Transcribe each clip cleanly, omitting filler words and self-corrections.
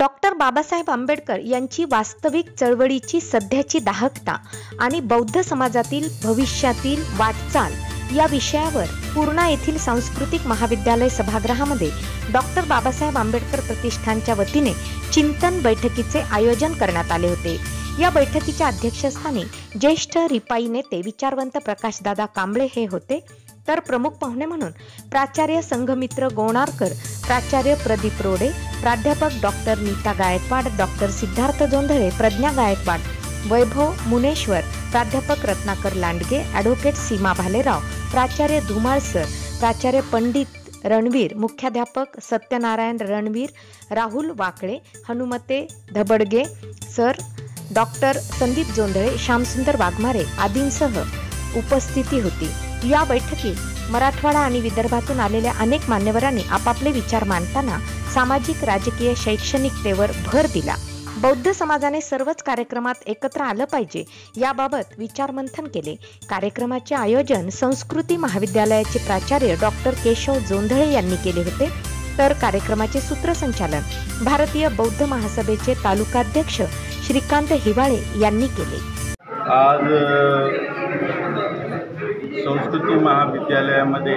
Doctor Babasaheb Ambedkar यांची वास्तविक चळवळीची सध्याची दाहकता आणि बौद्ध समाजातील भविष्यातील वाटचाल या विषयावर पूर्णा येथील सांस्कृतिक महाविद्यालय सभागृहामध्ये डॉक्टर बाबासाहेब आंबेडकर प्रतिष्ठानच्या वतीने चिंतन बैठकीचे आयोजन करण्यात आले होते। या बैठकीच्या अध्यक्षस्थानी ज्येष्ठ रिपाई नेते विचारवंत प्रकाशदादा कांबळे हे होते, तर प्रमुख पाहुणे म्हणून प्राचार्य संघमित्र गोणारकर, प्राचार्य प्रदीप रोडे, प्राध्यापक डॉक्टर नीता गायकवाड, डॉक्टर सिद्धार्थ जोंधळे, प्रज्ञा गायकवाड, वैभव मुनेश्वर, प्राध्यापक रत्नाकर लांडगे, ॲडव्होकेट सीमा भालेराव, प्राचार्य धुमाळ सर, प्राचार्य पंडित रणवीर, मुख्याध्यापक सत्यनारायण रणवीर, राहुल वाकळे, हनुमते धबडगे सर, डॉक्टर संदीप जोंधळे, श्यामसुंदर वाघमारे आदींसह उपस्थिती होती। या बैठकीत मराठवाडा आणि विदर्भातून आलेल्या अनेक मान्यवरांनी आपापले विचार मांडताना सामाजिक, राजकीय, शैक्षणिकतेवर भर दिला। बौद्ध समाजाने सर्वच कार्यक्रमात एकत्र आलं पाहिजे याबाबत विचारमंथन केले। कार्यक्रमाचे आयोजन संस्कृती महाविद्यालयाचे प्राचार्य डॉक्टर केशव जोंधळे यांनी केले होते, तर कार्यक्रमाचे सूत्रसंचालन भारतीय बौद्ध महासभेचे तालुकाध्यक्ष श्रीकांत हिवाळे यांनी केले। आज संस्कृती महाविद्यालयामध्ये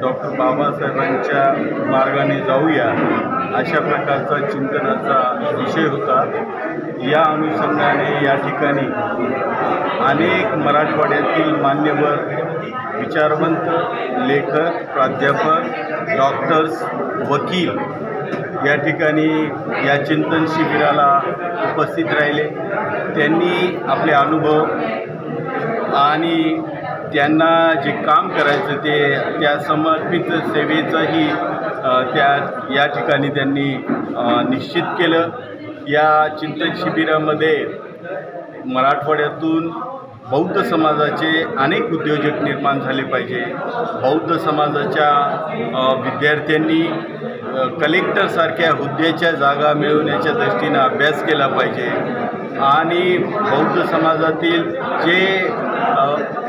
डॉक्टर बाबासाहेबांच्या मार्गाने जाऊया अशा प्रकारचा चिंतनाचा विषय होता। या अनुषंगाने या ठिकाणी अनेक मराठवाड्यातील मान्यवर, विचारवंत, लेखक, प्राध्यापक, डॉक्टर्स, वकील या ठिकाणी या चिंतन शिबिराला उपस्थित राहिले। त्यांनी आपले अनुभव आणि त्यांना जे काम करायचं त्या समर्पित सेवेचंही या ठिकाणी त्यांनी निश्चित केलं। या चिंतन शिबिरामध्ये मराठवाड्यातून बौद्ध समाजाचे अनेक उद्योजक निर्माण झाले पाहिजे। बौद्ध समाजाच्या विद्यार्थ्यांनी कलेक्टरसारख्या हुद्द्याच्या जागा मिळवण्याच्या दृष्टीनं अभ्यास केला पाहिजे आणि बौद्ध समाजातील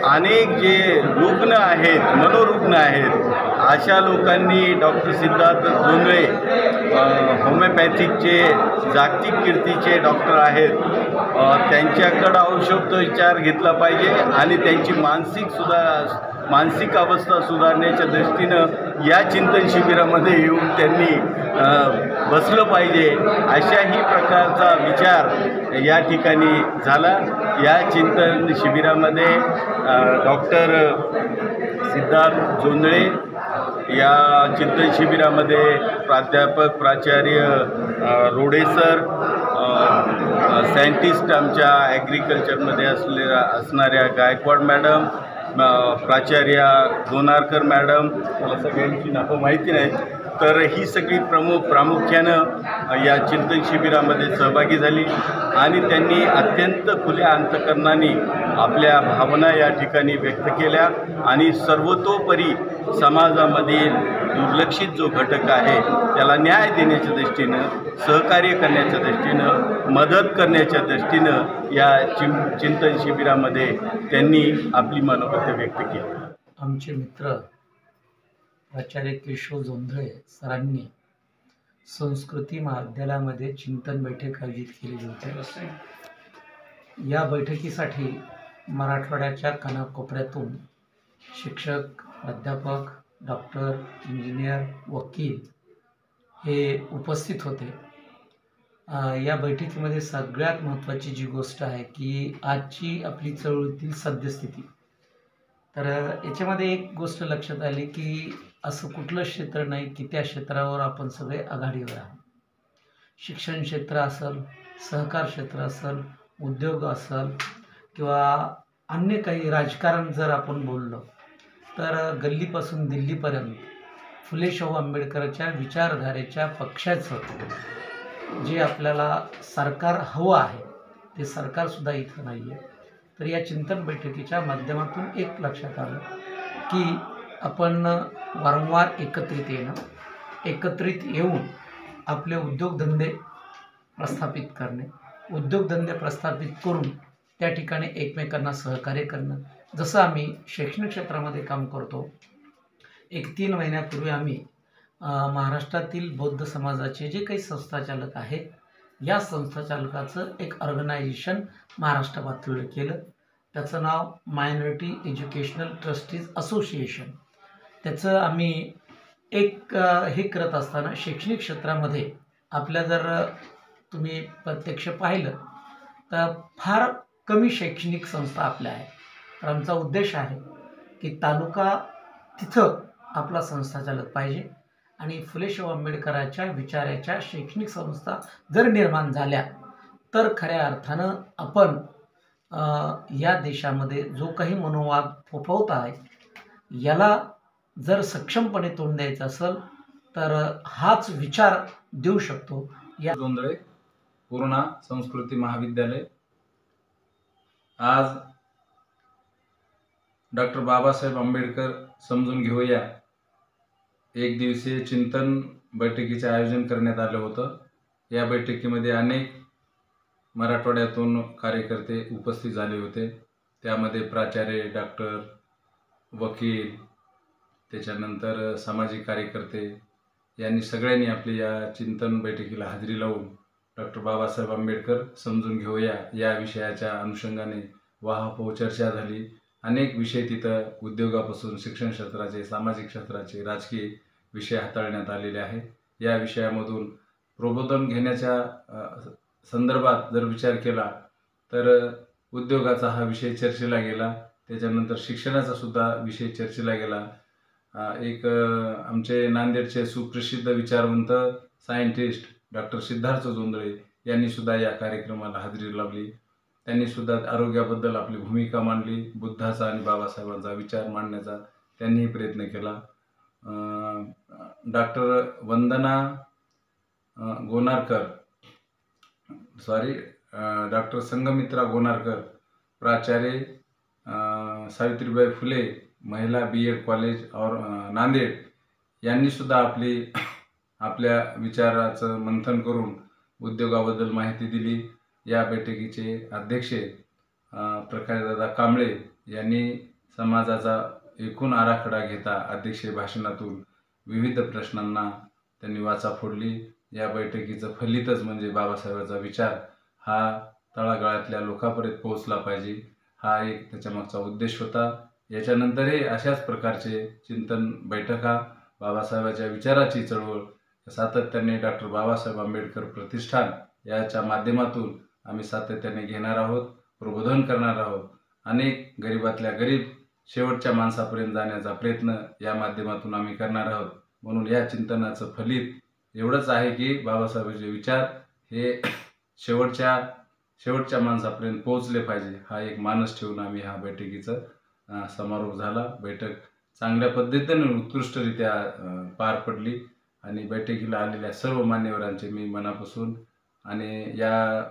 अनेक जे रुग्ण आहेत, मनोरुग्ण आहेत, अशा लोकांनी डॉक्टर सिद्धार्थ जोंधळे होमिओपॅथिकचे जागतिक कीर्तीचे डॉक्टर आहेत, त्यांच्याकडं औषधोपचार घेतला पाहिजे आणि त्यांची मानसिक अवस्था सुधारण्याच्या दृष्टीनं या चिंतन शिबिरामध्ये येऊन त्यांनी बसलं पाहिजे, अशाही प्रकारचा विचार या ठिकाणी झाला। या चिंतन शिबिरामध्ये डॉक्टर सिद्धार्थ जोंधळे, या चिंतन शिबिरामध्ये प्राध्यापक प्राचार्य रोडे सर, सायंटिस्ट आमच्या ॲग्रिकल्चरमध्ये असणाऱ्या गायकवाड मॅडम, प्राचार्य गोणारकर मॅडम, मला सगळ्यांची नावं माहिती नाहीत, तर ही सगळी प्रामुख्यानं या चिंतन शिबिरामध्ये सहभागी झाली आणि त्यांनी अत्यंत खुल्या अंतकरणाने आपल्या भावना या ठिकाणी व्यक्त केल्या आणि सर्वतोपरी समाजामधील दुर्लक्षित जो घटक आहे त्याला न्याय देण्याच्या दृष्टीनं, सहकार्य करण्याच्या दृष्टीनं, मदत करण्याच्या दृष्टीनं या चिंतन शिबिरामध्ये त्यांनी आपली मनोगत व्यक्त केली। आमचे मित्र प्राचार्य केशव जोंधळे सरांनी संस्कृती महाविद्यालयामध्ये चिंतन बैठक आयोजित केली होती। या बैठकीसाठी मराठवाड्याच्या कानाकोपऱ्यातून शिक्षक, प्राध्यापक, डॉक्टर, इंजिनियर, वकील हे उपस्थित होते। या बैठकीमध्ये सगळ्यात महत्त्वाची जी गोष्ट आहे की आजची आपली चळवळीतील सद्यस्थिती, तर याच्यामध्ये एक गोष्ट लक्षात आली की असं कुठलं क्षेत्र नाही की त्या क्षेत्रावर आपण सगळे आघाडीवर आहोत। शिक्षण क्षेत्र असेल, सहकार क्षेत्र असेल, उद्योग असेल किंवा अन्य काही राजकारण जर आपण बोललो तर गल्लीपासून दिल्लीपर्यंत फुले शाहू आंबेडकरच्या विचारधारेच्या पक्षाचं जे आपल्याला सरकार हवं आहे ते सरकारसुद्धा इथं नाही आहे। तर या चिंतन बैठकीच्या माध्यमातून एक लक्षात आलं की आपण वारंवार एकत्रित येऊन आपले उद्योगधंदे प्रस्थापित करणे, उद्योगधंदे प्रस्थापित करून त्या ठिकाणी एकमेकांना सहकार्य करणं। जसं आम्ही शैक्षणिक क्षेत्रामध्ये काम करतो, 3 महिन्यापूर्वी आम्ही महाराष्ट्रातील बौद्ध समाजाचे जे काही संस्थाचालक आहेत, या संस्थाचालकाचं एक ऑर्गनायझेशन महाराष्ट्र पातळीवर केलं. त्याचं नाव मायनॉरिटी एज्युकेशनल ट्रस्टीज असोसिएशन. त्याचं आम्ही एक हे करत असताना शैक्षणिक क्षेत्रामध्ये आपल्या जर तुम्ही प्रत्यक्ष पाहिलं तर फार कमी शैक्षणिक संस्था आपल्या आहेत. तर आमचा उद्देश आहे की तालुका तिथं आपला संस्थाचालक पाहिजे आणि फुले शाहू आंबेडकरांच्या विचाराच्या शैक्षणिक संस्था जर निर्माण झाल्या तर खऱ्या अर्थानं आपण या देशामध्ये जो काही मनोवाद फोफवत आहे याला जर सक्षमपणे तोंड द्यायचं असेल तर हाच विचार देऊ शकतो. या जोंधळे पूर्णा संस्कृती महाविद्यालय आज डॉक्टर बाबासाहेब आंबेडकर समजून घेऊया एक दिवसीय चिंतन बैठकीचे आयोजन करण्यात आलं होतं. या बैठकीमध्ये अनेक मराठवाड्यातून कार्यकर्ते उपस्थित झाले होते. त्यामध्ये प्राचार्य, डॉक्टर, वकील, त्याच्यानंतर सामाजिक कार्यकर्ते यांनी सगळ्यांनी आपली या चिंतन बैठकीला हजेरी लावून डॉक्टर बाबासाहेब आंबेडकर समजून घेऊया या विषयाच्या अनुषंगाने वाहापोह चर्चा झाली. अनेक विषय तिथं उद्योगापासून शिक्षण क्षेत्राचे, सामाजिक क्षेत्राचे, राजकीय विषय हाताळण्यात आलेले आहेत. या विषयामधून प्रबोधन घेण्याच्या संदर्भात जर विचार केला तर उद्योगाचा हा विषय चर्चेला गेला. त्याच्यानंतर शिक्षणाचा सुद्धा विषय चर्चेला गेला. एक आमचे नांदेडचे सुप्रसिद्ध विचारवंत सायंटिस्ट डॉक्टर सिद्धार्थ जोंधळे यांनी सुद्धा या कार्यक्रमाला हजेरी लावली. त्यांनी सुद्धा आरोग्याबद्दल आपली भूमिका मांडली. बुद्धाचा आणि बाबासाहेबांचा विचार मांडण्याचा त्यांनीही प्रयत्न केला. डॉक्टर वंदना गोनारकर डॉक्टर संगमित्रा गोनारकर, प्राचार्य सावित्रीबाई फुले महिला BEd कॉलेज और नांदेड यांनी सुद्धा आपल्या विचाराचं मंथन करून उद्योगाबद्दल माहिती दिली. या बैठकीचे अध्यक्ष प्रकाशदादा कांबळे यांनी समाजाचा एकूण आराखडा घेता अध्यक्षीय भाषणातून विविध प्रश्नांना त्यांनी वाचा फोडली. या बैठकीचं फलितच म्हणजे बाबासाहेबांचा विचार हा तळागाळातल्या लोकांपर्यंत पोहोचला पाहिजे, हा एक त्याच्यामागचा उद्देश होता. याच्यानंतरही अशाच प्रकारचे चिंतन बैठका, बाबासाहेबांच्या विचाराची चळवळ सातत्याने डॉक्टर बाबासाहेब आंबेडकर प्रतिष्ठान याच्या माध्यमातून आम्ही सातत्याने घेणार आहोत, प्रबोधन करणार आहोत. अनेक गरिबातल्या गरीब शेवटच्या माणसापर्यंत जाण्याचा प्रयत्न या माध्यमातून आम्ही करणार आहोत. म्हणून या चिंतनाचं फलित एवढंच आहे की बाबासाहेबांचे विचार हे शेवटच्या माणसापर्यंत पोहोचले पाहिजे, हा एक मानस ठेवून आम्ही ह्या बैठकीचा समारोप झाला. बैठक चांगल्या पद्धतीने उत्कृष्टरित्या पार पडली आणि बैठकीला आलेल्या सर्व मान्यवरांचे मी मनापासून आणि या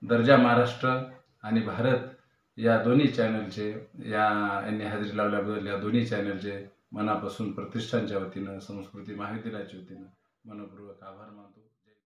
दर्जा महाराष्ट्र आणि भारत या दोन्ही चॅनलचे यांनी हजेरी लावल्याबद्दल या दोन्ही चॅनलचे मनापासून प्रतिष्ठानच्या वतीनं, संस्कृती महाविद्यालयाच्या वतीनं मनपूर्वक आभार मानतो.